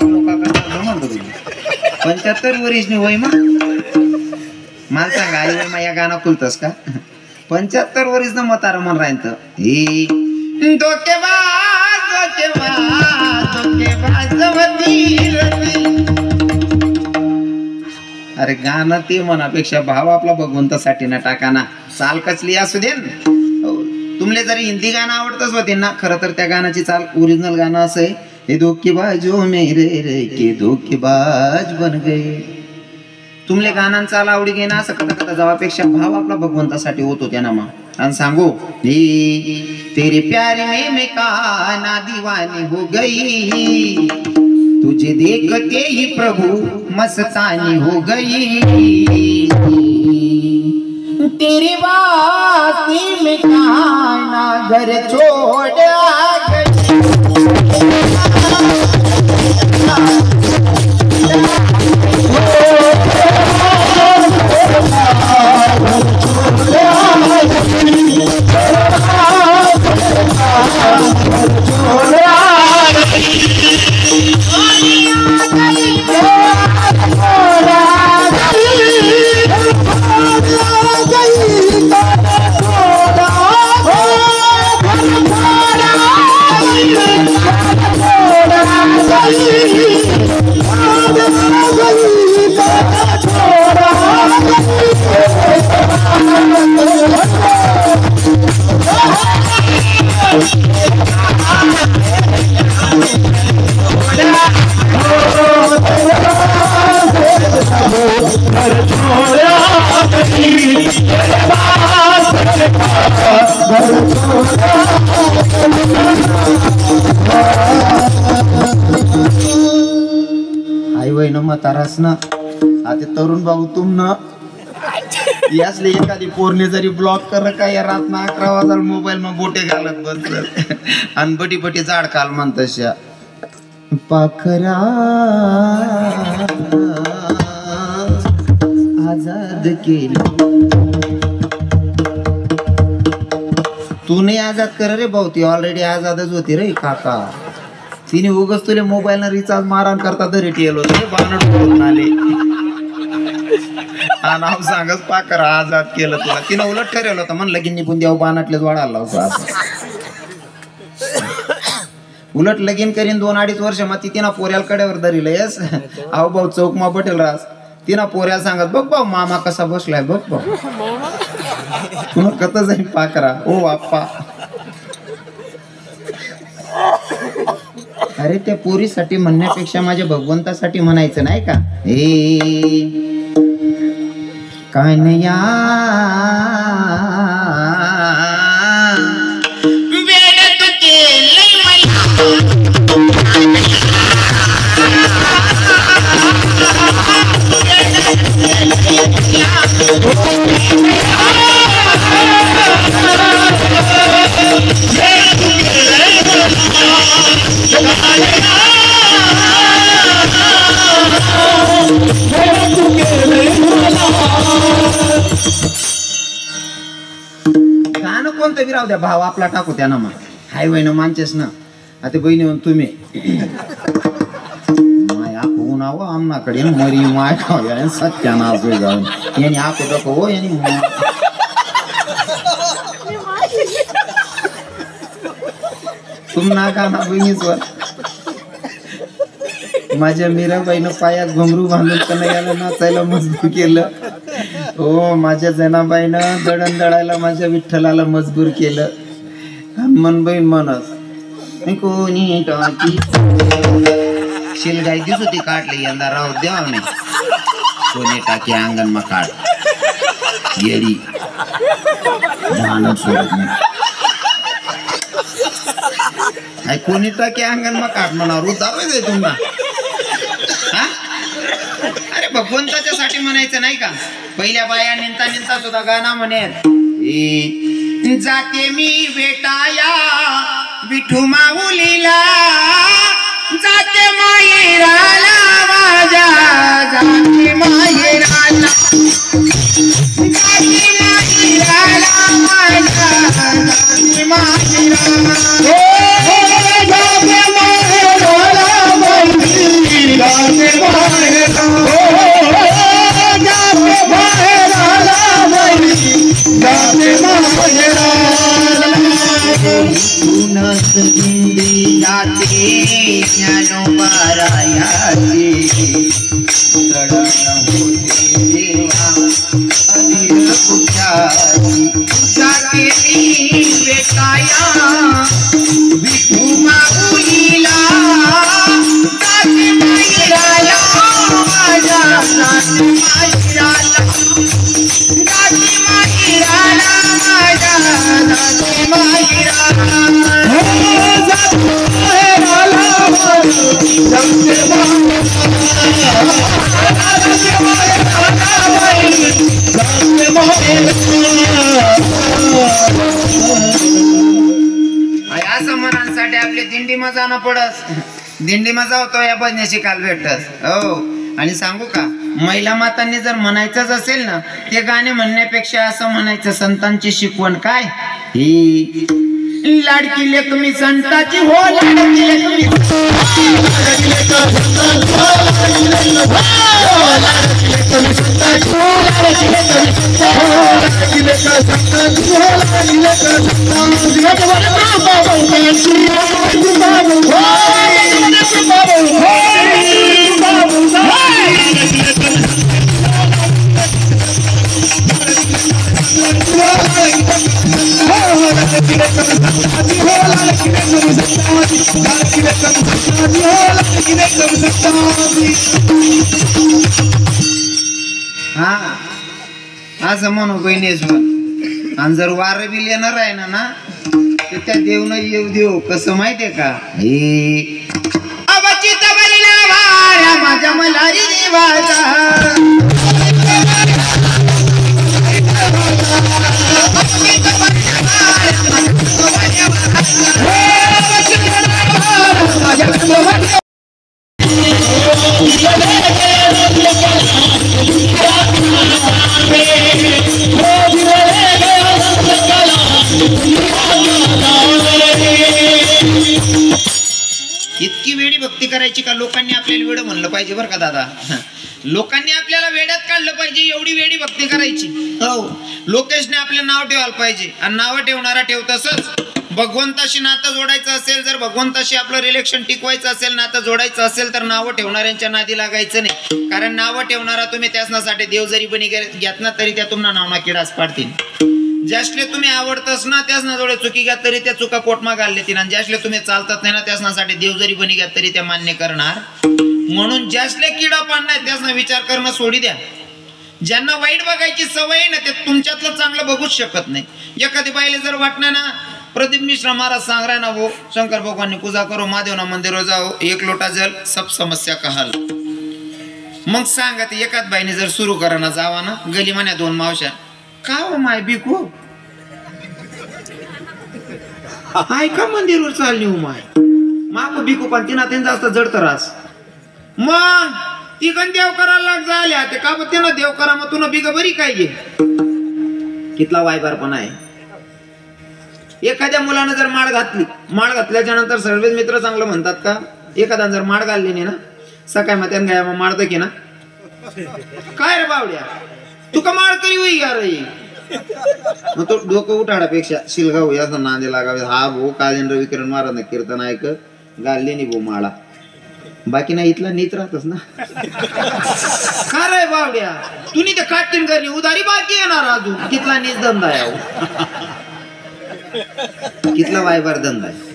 मोका करता म्हणतो तुम्ही 75 वर्षनी होय मग मला सांगा आई वय या गाणं खुलतस का 75 वर्ष न मतार मन राहत हे अरे गाणं ते मनापेक्षा भाव आपला भगवंतासाठी ना टाकाना चाल कसली असू दे तुमले जरी हिंदी गाणं आवडतच होते ना खरं तर त्या गाण्याची चाल ओरिजिनल गाणं असं आहे हे धोकेबाजो मेरे रे के धोकेबाज बन गए तुमले गाणं चाल आवडी घे ना असं कथा कथा जावापेक्षा भाव आपला भगवंतासाठी होतो त्या नामा आणि सांगू तेरे प्यार में मैं काना दीवानी हो गई तुझे देखते ही प्रभु मस्तानी हो गई तेरी बाती में काना घर छोड़ आ गई आई वय न तारास ना आता तरुण भाऊ तुम न यासले एखादी पोरने जरी ब्लॉक कर काय रात ना 11 वाजता मोबाईल में बोटे घालत बसत आणि बटी बटी जाड काल म्हणतशा पाखरा आजाद केली तू नाही आजाद कर रे भाऊ ती ऑलरेडी आजादच होती रे काका तिने उगच तुले मोबाईल न रिचार्ज मारण करता तरी टेलो बानड बोलून आले हा नाव सांगच पाखरा आजाद केलं तुला तिनं उलट ठरवलं होतं म्हणलं की निघून द्यावं बानाटलेच वाढायला होता उलट लगीन करीन 2-2.5 वर्ष मग ती तिना पोऱ्याला कड्यावर धरिलं येस आहो भाऊ चौक मा बटेल रास तिना पोऱ्याला सांगत बघ भाऊ मामा कसा बसलाय बघ भाऊ तुला कत जाईल पाखरा ओ बाप्पा अरे त्या पोरीसाठी म्हणण्यापेक्षा माझ्या भगवंतासाठी म्हणायचं नाही का हे काय नया गाणं कोणतं बी राहू द्या भाव आपला टाकू त्या ना मग हायवे न मानचेस ना आता बहिणी म्हणून तुम्ही माय आखू नाव आमनाकडे मरी माय खाऊ सत्याना असो जाऊन यांनी आखू टाकू हो यांनी तुम्हाला गाणं बहिणीचवर माझ्या मीराबाईनं पायात घुंगरू बांधून कन्हैयाला नाचायला मजबूर केलं हो माझ्या जनाबाईनं दळण दळायला माझ्या विठ्ठलाला मजबूर केलं मनबाईन म्हणत कोणी टाकी शिलगाई दिस होती काढली यंदा राहू द्या नाही कोणी टाकी अंगण मा काढ येडी सोडत नाही कोणी टाकी अंगण मा काढ म्हणा रुदारोय तुम्हाला अरे भगवंताच्या साठी म्हणायचं नाही का पहिल्या बाया निंता निंता सुद्धा गाणं म्हणेल जाते मी बेटाया विठू माऊलीला जाते माहेराला माझ्या जाते माहेराला जाते माहेराला माझ्या जाते माहेराला जाते माहेराला ज्ञानोबारायाची दडण होते देवा अधीर कुठाची जाते मी बेटाया विठू माऊलीला जाते माईराला माझ्या जाते माईराला जाते माईराला माझ्या जाते माईराला असं मनांसाठी आपली दिंडीमा जाणं पडस दिंडीमा जावतो या भजनाची काल भेटस हो. आणि सांगू का महिला मातांनी जर म्हणायचंच असेल ना ते गाणे म्हणण्यापेक्षा असं म्हणायचं संतांची शिकवण काय ही लाडकी लेक मी संताची हो लाडकी लेक मी हा असं म्हणू बहिणीच आणि जर वार बिल येणार आहे ना तर त्या देवनं येऊ देऊ कसं माहितीये का हे माझ्या मलारी देवाचा इतकी वेडी भक्ती करायची का लोकांनी आपल्याला वेड म्हणलं पाहिजे बरं का दादा लोकांनी आपल्याला वेड्यात काढलं पाहिजे एवढी वेडी भक्ती करायची हो. लोकेशने आपले नाव ठेवायला पाहिजे आणि नाव ठेवणारा ठेवत असच भगवंताशी नातं जोडायचं असेल जर भगवंताशी आपलं रिलेशन टिकवायचं असेल नातं जोडायचं असेल तर नावं ठेवणाऱ्यांच्या नादी लागायचं नाही. कारण नावं ठेवणारा तुम्ही त्यासनासाठी देव जरी बनी घेत ना तरी त्या तुम्हाला नावना किडास पाडतील. ज्यासले तुम्ही आवडतस ना त्याच ना जोडे चुकी घ्या तरी त्या चुका पोटमा घालले ती ज्यासले तुम्ही चालतात नाही ना त्यासनासाठी देव जरी बनी घ्या तरी त्या मान्य करणार. म्हणून ज्यासले किडा पाडणार त्यासना विचार करणं सोडी द्या. ज्यांना वाईट बघायची सवय आहे ना ते तुमच्यातलं चांगलं बघूच शकत नाही. एखादी बाईले जर वाटणार ना प्रदीप मिश्रा महाराज सांग रहा ना वो शंकर भगवान ने पूजा करो महादेव ना मंदिर जाओ एक लोटा जल सब समस्या का हल. मग सांगा ते एकाच बाईने जर सुरू करा ना जावा ना गली म्हण्या दोन मावश्या का हो माय बिकू ऐका मंदिरवर चालली हो माय माग बिकू पण तिना त्यांचा जास्त जड त्रास मग ती गण देव करायला लाग झाल्या ते का तिनं देव करा मग तुला बिग बरी काय घे कितला वायबार पण आहे. एखाद्या मुलानं जर माळ घातल्याच्या नंतर सर्वच मित्र चांगलं म्हणतात का एखादा जर माळ घालली नाही ना सकाळी मग त्यानं गाय माळतं की ना काय रे बावड्या तू का माळ करी होई या रे मग तो डोकं उठाडापेक्षा शिलगाव असं नांदे लागावे हा भो कालेंद्र विकिरण महाराज कीर्तन ऐक घालले नाही भो माळा बाकी नाही इथला नीत राहतस ना का रे बावड्या तू नी ते काटतीन करली उदारी बाकी येणार अजून कितला नीच धंदा आहे कितला वायबार धंदा आहे.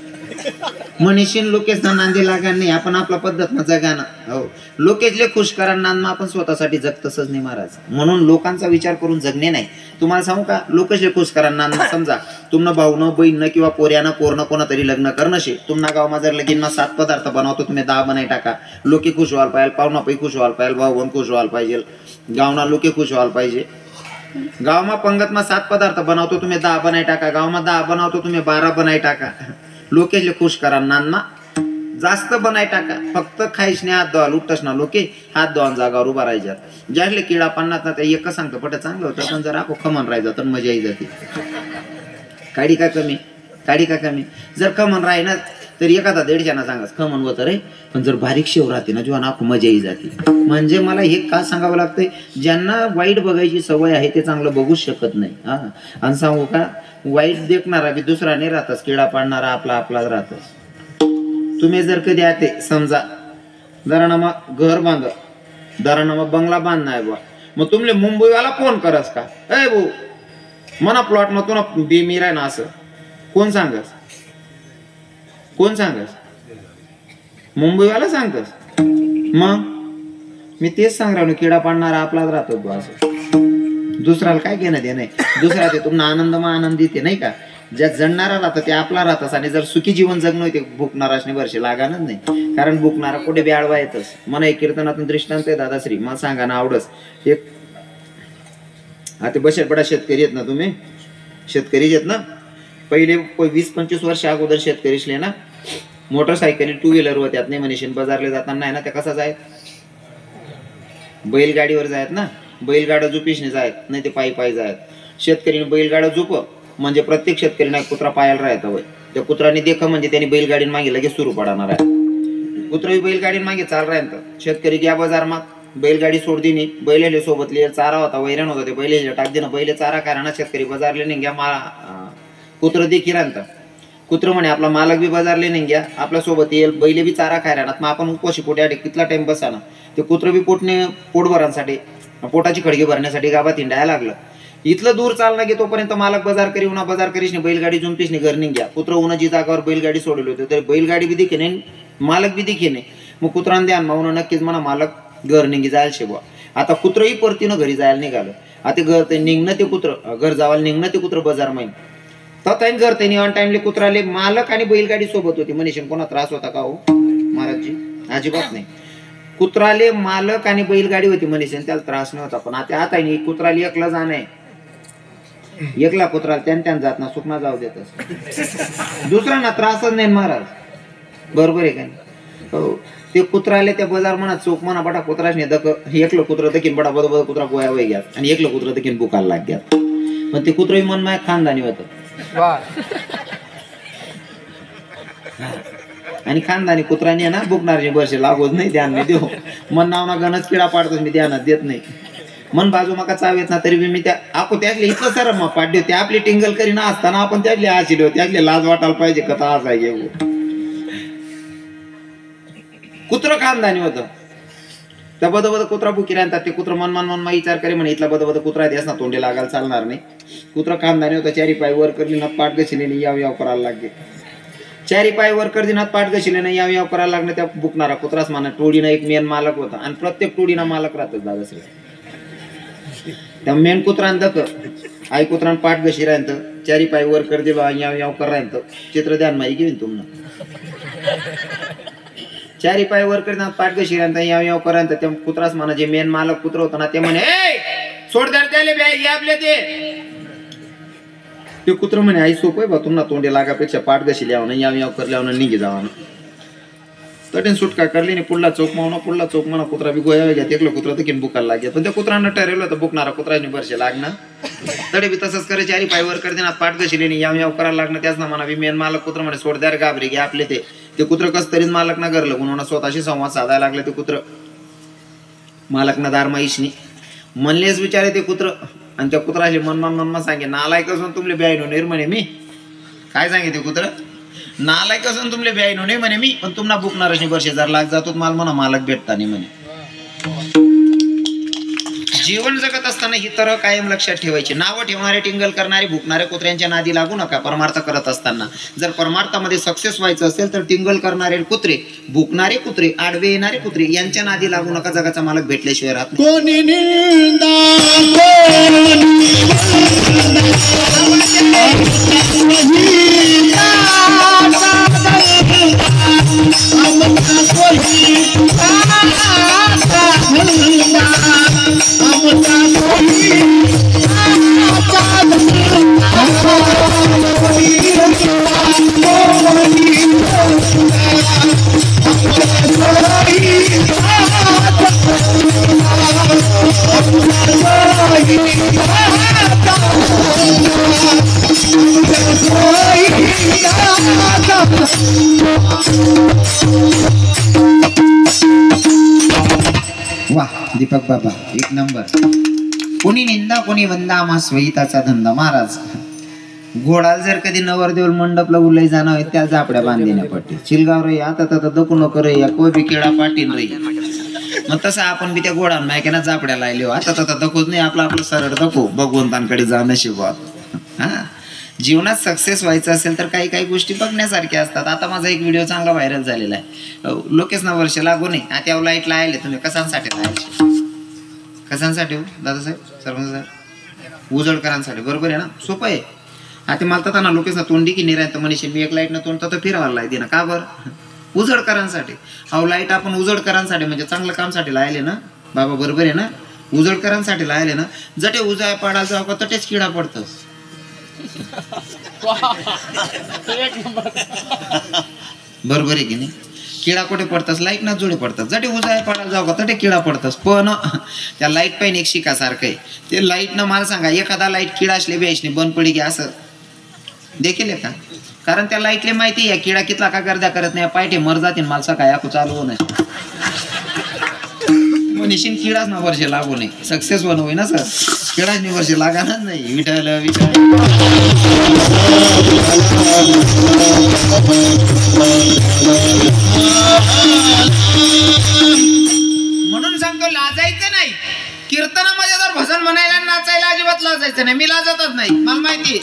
मनीषीन लोकेश नांदे लागा नाही आपण आपला पद्धत जगाना हो. लोकेशले खुश करा नांद आपण स्वतःसाठी जगतसच नाही महाराज. म्हणून लोकांचा विचार करून जगणे नाही. तुम्हाला सांगू का लोकेशले खुश करा नांद समजा तुमनं भाऊनं बहीण किंवा पोऱ्यानं पोरनं कोणातरी लग्न करणं शे तुमना गावमा जर लगीन 7 पदार्थ बनवतो तुम्ही 10 बनाई टाका लोके खुश व्हायला पाहिजे पाहुणा पै खुश व्हायला पाहिजे भाऊ बहीण खुश व्हायला पाहिजे गावना लोके खुश व्हायला पाहिजे. गावमा पंगतमा 7 पदार्थ बनवतो तुम्ही 10 बनाई टाका गावमा 10 बनवतो तुम्ही 12 बनाई टाका लोकेशले खुश करा नांदमा जास्त बनाई टाका फक्त खायशने हात धुवा लुटस ना लोके हात धुवान जागावर उभा राहायच्यात ज्यासले किडा पाडणार ना ते एक सांगतो पट चांगलं होतं पण जर आपण खमन राहायचं तर मजा येई जाते. काडी का कमी जर खमन राही ना तर एखादा 150 सांगाच खमन होतं रे पण जर बारीक शेव राहते ना जेव्हा नाखू मजा येई जाते. म्हणजे मला हे का सांगावं लागतंय ज्यांना वाईट बघायची सवय आहे ते चांगलं बघूच शकत नाही. हा आणि सांगू का वाईट देखणारा बी दुसरा नाही राहतस किडा पाडणारा आपला आपलाच राहतस. तुम्ही जर कधी आते समजा जरा ना मग घर बांध जरा ना मग बंगला बांध नाही बा मग तुमले मुंबईवाला फोन करस का ए भाऊ मना प्लॉट मग तुला बी मी राय ना असं कोण सांगस कोण सांगस मुंबईवाला सांगतस मग मी तेच सांग राहिलो किडा पाडणारा आपलाच राहतो तो असं दुसऱ्याला काय घेणं दे नाही दुसरा ते तुम्हाला आनंद मग आनंद देते नाही का ज्या जणणारा राहतं ते आपला राहतस आणि जर सुखी जीवन जगणं ते भुकणारा वर्षे लागानच नाही कारण भुकणारा कुठे बी आडवा येतच मला एक कीर्तनातून दृष्टांत आहे दादाश्री मला सांगा ना आवडस एक आता बशेट बडा शेतकरी आहेत ना तुम्ही शेतकरी आहेत ना पहिले 20-25 वर्ष अगोदर शेतकरीशले ना मोटरसायकली 2 व्हीलर वर त्यात नाही मनीषीन बाजारले जाताना नाही ना त्या कसा जायत बैलगाडीवर जायत ना बैलगाडा जुपीशने जायत नाही ते पायी पायी जायत शेतकरीने बैलगाडा जुप म्हणजे प्रत्येक शेतकरीने कुत्रा पायाला राहता वय त्या कुत्राने देख म्हणजे त्यांनी बैलगाडीने मागे लगेच सुरू पडणार आहे कुत्र बैलगाडीने मागे चाल राहत शेतकरी घ्या बाजार मग बैलगाडी सोड दिनी बैलेले सोबत लिहिलं चारा होता वैरण होता ते बैलेले टाक दिनं बैले चारा कारण शेतकरी बाजारले नाही घ्या कुत्र देखील राहतं कुत्र म्हणे आपला मालक बी बाजारले नाही घ्या आपल्या सोबत येईल बैले बी चारा खाय राहणार मग आपण उपोशी पोटे कितला टाइम बसाना ते कुत्र बी पोट भरण्यासाठी पोटाची खडगी भरण्यासाठी गावात हिंडायला लागलं इथलं दूर चालना गे तोपर्यंत मालक बाजार करी उन्हा बाजार करीशने बैलगाडी जुंपीशने घर नाही घ्या कुत्र उन्हाची जागावर बैलगाडी सोडली होती तर बैलगाडी बी दिखे नाही मालक बी दिखे नाही मग कुत्रान द्या मग नक्कीच म्हणा मालक घर निघी जायला शेबवा आता कुत्रही परतीनं घरी जायला निघालं आता घर ते निघणं ते कुत्र घर जावायला निघणं ते कुत्र बाजार माहीन तर घर त्यांनी ऑन टाइमले कुत्राले मालक आणि बैलगाडी सोबत होती मनीषन कोणा त्रास होता का हो महाराजजी अजिबात नाही कुत्राले मालक आणि बैलगाडी होती मनीषन त्याला त्रास नव्हता पण आता कुत्राले एकला जाणे एकला कुत्राला त्यान जात ना सुखना जाऊ देतच दुसऱ्यांना त्रासच नाही महाराज बरोबर आहे का हो ते कुत्राले त्या बाजार म्हणा चोख म्हणा बटा कुत्राच नाही दक एकलं कुत्र दकीन बडा बदो कुत्रा गोया वय घ्या आणि एकलं कुत्र दकीन बुकायला लाग घ्या पण ते कुत्रही मन माय खानदानी होतं आणि खानदानी कुत्राने ना बुकणारची वर्षे लागवत नाही ध्यान मी देऊ मन नाव ना गणच किडा पाडतोच मी ध्यानात देत नाही मन बाजू मका चावेत ना तरी मी त्या आपण त्यातले इथलं सर मग पाड्यो ते आपली टिंगल करी ना असताना आपण त्यातले आशिलो त्यातले लाज वाटायला पाहिजे कथा आज आहे कुत्र खानदानी होतं त्या बदबद कुत्रा बुकी राहतात ते कुत्र मन विचार करे म्हणे इथला बदबद कुत्रा द्यास ना तोंडे लागायला चालणार नाही कुत्र खानदानी होता चारी पाय वर करली ना पाठ गशिले याव करायला लागले चारी पाय वर करली ना पाठ गशिले ना याव करायला लागले त्या बुकणारा कुत्राच माना टोळीना एक मेन मालक होता आणि प्रत्येक टोळीना मालक राहतात दादाश्री त्या मेन कुत्रान दक आई कुत्रान पाठ गशी राहत चारी पाय वर कर दिला याव कर राहत चित्र ध्यान माही घेईन तुम्हाला चारी पाय वर करतात पाठ गशी राहत याव करायचं त्या कुत्रास म्हणा जे मेन मालक कुत्र होता ना ते म्हणे सोड द्याले आपले ते कुत्र म्हणे आई सोपय बा तुम्हाला तोंडे लागापेक्षा पाठ गशी लिहावं याव कर लिहावं निघे जावा तटेन सुटका करली नाही पुढला चौक म्हणा कुत्रा बी गोया घ्या एकलं कुत्रा तर बुकायला लागेल पण त्या कुत्रांना ठरवलं होतं बुकणारा कुत्राने वर्षे लागणं तडे बी तसंच करे चारी पाय वर करते ना पाठ गशी लेणी याव करायला लागणं त्याच ना म्हणा बी मेन मालक कुत्र म्हणे सोड द्या गाबरे घे आपले ते कुत्र कस तरी मालक ना गरलं म्हणून स्वतःशी संवाद साधायला लागले ते कुत्र मालक ना दार माईशनी म्हणलेच विचारे ते कुत्र आणि त्या कुत्राशी मनमा सांगे नालायक असून तुमले ब्यायनो निर्मणे मी काय सांगे ते कुत्र नालायक असून तुमले ब्यायनो नाही म्हणे मी पण तुम्हाला बुकणार वर्षे जर लाग जातो मला म्हणा मालक भेटता नाही म्हणे जीवन जगत असताना ही तर कायम लक्षात ठेवायची नावं ठेवणारे टिंगल करणारे भुकणारे कुत्र्यांच्या नादी लागू नका परमार्थ करत असताना जर परमार्थामध्ये सक्सेस व्हायचं असेल तर टिंगल करणारे कुत्रे भुकणारे कुत्रे आडवे येणारे कुत्रे यांच्या नादी लागू नका जगाचा मालक भेटल्याशिवाय राहत कोणी वाह दीपक बाबा एक नंबर कोणी निंदा कोणी वंदा मा स्वहिताचा धंदा महाराज घोडाला जर कधी नवरदेव मंडपला उलय जाणार आहे त्या जापड्या बांधण्या पडते चिलगाव रे आता तर दकू नको रे या कोबी किडा पाटील रे मग तसं आपण बी त्या घोडा मायकेना जापड्या लायलो आता तर दखूच नाही आपलं आपलं सरळ दखू भगवंतांकडे जाणं शिकवत हा जीवनात सक्सेस व्हायचं असेल तर काही काही गोष्टी बघण्यासारख्या असतात. आता माझा एक व्हिडिओ चांगला व्हायरल झालेला आहे. लोकेश ना वर्ष लागू नये आता लाईट लायले तुम्ही कशांसाठी लायचे कशांसाठी हो दादासाहेब सरपंच साहेब उजळकरांसाठी बरोबर आहे ना सोपं आहे. आता मला तर ना लोकेश ना तोंडी की निराय तर मनीषे मी एक लाईट न तोंड तर फिरवायला लायते ना का बरं उजळकरांसाठी. अहो लाईट आपण उजळकरांसाठी म्हणजे चांगलं कामसाठी लायले ना बाबा बरोबर आहे ना उजळकरांसाठी लायले ना जटे उजाय पडायला जाऊ का तटेच किडा पडतस बरोबर आहे की नाही किडा कुठे पडतस लाईट ना जोडे पडतात जटे उजाय पडायला जाऊ का तटे किडा पडतस पण त्या लाईट पाहिजे एक शिकासारखं आहे ते लाईट न मला सांगा एखादा लाईट किडा असले बेसने बंद पडी की असं देखील का कारण त्या लाईटले माहिती आहे किडा कितला का गर्दा करत नाही पायटे मर जातील मला सकाळी आपण चालू हो नाही निश्चित किडाच ना वर्ष लागू नये सक्सेस वन होई ना सर किडाच नाही वर्ष लागानच नाही विठाल विठाल म्हणून सांगतो लाजायचं नाही कीर्तनामध्ये जर भजन म्हणायला नाचायला अजिबात लाजायचं नाही मी लाजतच नाही मला माहिती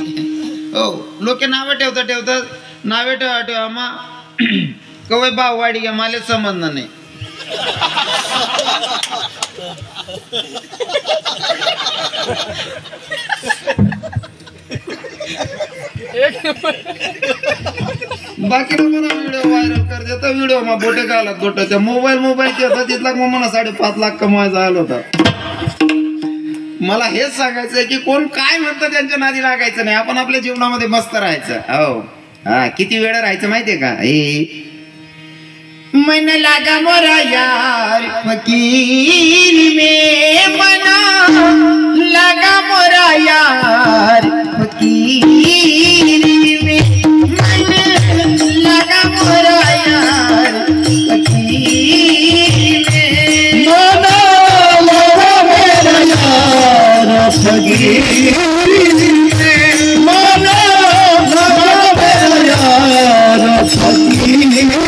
हो लोक नावे ठेवतात नावे ठेवा मा कवय बाव वाडी घ्या मला समजणं नाही बाकी लोकांना व्हिडिओ व्हायरल कर देता व्हिडिओ मग बोटे घालत गोट्याच्या मोबाईल तिथला मग मला 5.5 लाख कमवायचा आला होता. मला हेच सांगायचंय की कोण काय म्हणतं त्यांच्या नादी लागायचं नाही आपण आपल्या जीवनामध्ये मस्त राहायचं. हो हा किती वेळ राहायचं माहितीये का हे मन लागा मोरा यार फकीर में मना लगा मोरा यार फकीर में मन लगा मोरा यार फकीर में मना लगा मोरा यार फकीर में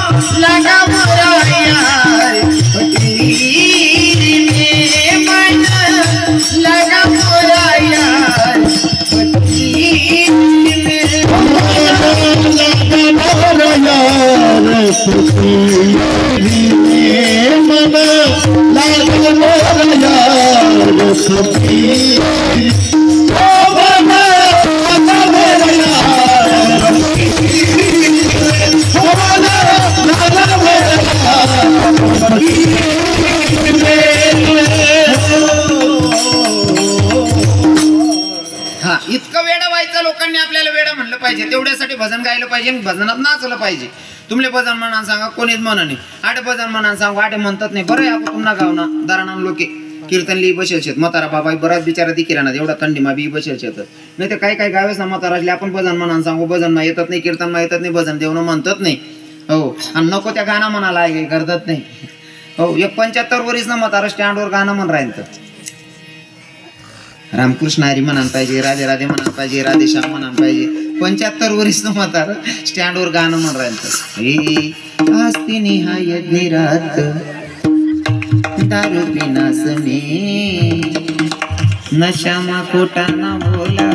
मना लगा मोरा यार फकीर इतकं वेडा व्हायचं लोकांनी आपल्याला वेडा म्हणलं पाहिजे तेवढ्यासाठी भजन गायलं पाहिजे भजनात नाचलं पाहिजे. तुमले भजन म्हणा सांगा कोणीच म्हणा नाही आठ भजन म्हणा सांगा आठे म्हणतात नाही बरं आपण पुन्हा गाव ना दारानाम लोके कीर्तन ली बसेल शेत म्हातारा बाबा बराच बिचारा दिकेला ना एवढा थंडी मा बी बसेल शेत नाही तर काही गावेच ना म्हाताराजले आपण भजन म्हणा सांगू भजन मा येतात नाही कीर्तन मा येतात नाही भजन देवणं म्हणतात नाही हो आणि नको त्या गाणं म्हणाला आहे करतात नाही हो 75 वर्ष ना म्हातारा स्टँडवर गाणं म्हण राहील तर रामकृष्ण हरी म्हणान पाहिजे राधे राधे म्हणान पाहिजे राधे श्याम म्हणान पाहिजे 75 वर्ष न म्हातारा स्टँडवर गाणं म्हण राहील तर हे आस्ती निहाय निरात दारू पिनास में नशा मा खोटा ना बोला